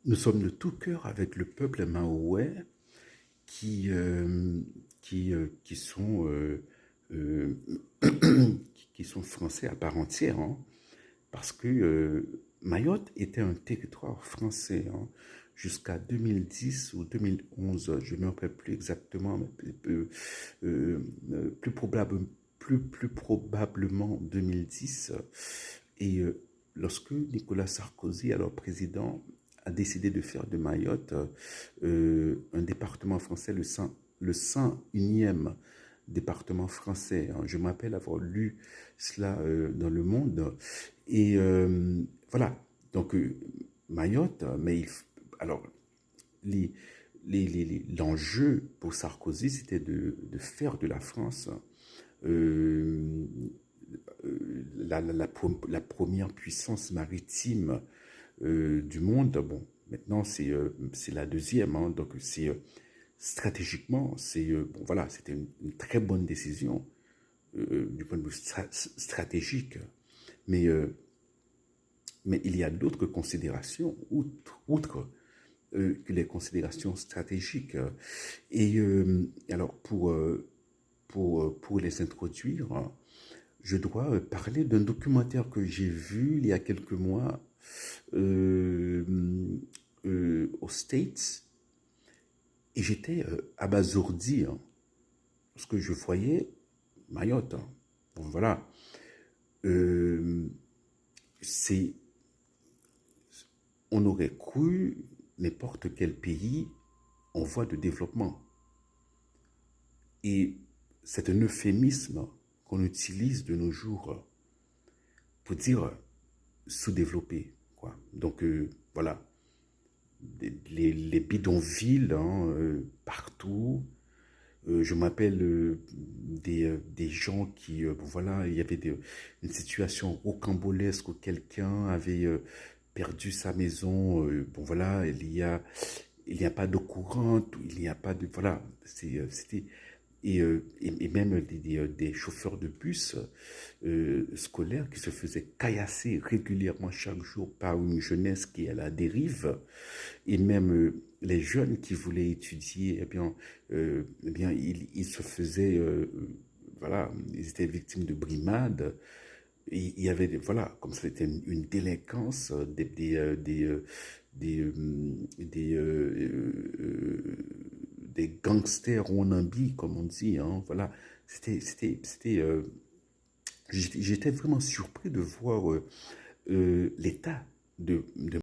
Nous sommes de tout cœur avec le peuple mahorais qui, euh, qui sont, euh, qui sont français à part entière, hein, parce que Mayotte était un territoire français jusqu'à 2010 ou 2011, je ne me rappelle plus exactement, mais plus probable, plus probablement 2010. Et lorsque Nicolas Sarkozy, alors président, a décidé de faire de Mayotte un département français, le 101e département français. Je m'appelle avoir lu cela dans Le Monde. Et voilà, donc Mayotte, alors les, l'enjeu pour Sarkozy, c'était de faire de la France euh, la première puissance maritime du monde. Bon, maintenant c'est la deuxième, hein, donc c'est stratégiquement, bon, voilà, c'était une très bonne décision du point de vue stratégique, mais, mais il y a d'autres considérations, outre que les considérations stratégiques. Et alors, pour les introduire, je dois parler d'un documentaire que j'ai vu il y a quelques mois euh, aux States, et j'étais abasourdi parce que je voyais Mayotte. Bon, voilà. Euh, c'est, on aurait cru n'importe quel pays en voie de développement. Et c'est un euphémisme qu'on utilise de nos jours pour dire sous-développé, quoi. Donc, voilà, les bidonvilles partout. Je m'appelle des gens qui, bon, voilà, il y avait une situation rocambolesque où quelqu'un avait perdu sa maison. Bon, voilà, il n'y a pas d'eau courante, il n'y a pas de, voilà, c'était, et même des chauffeurs de bus scolaires qui se faisaient caillasser régulièrement chaque jour par une jeunesse qui est à la dérive, et même les jeunes qui voulaient étudier, eh bien ils se faisaient, voilà, ils étaient victimes de brimades. Et il y avait, voilà, comme c'était une délinquance, des gangsters wannabe, comme on dit, hein, voilà. C'était, j'étais vraiment surpris de voir l'état de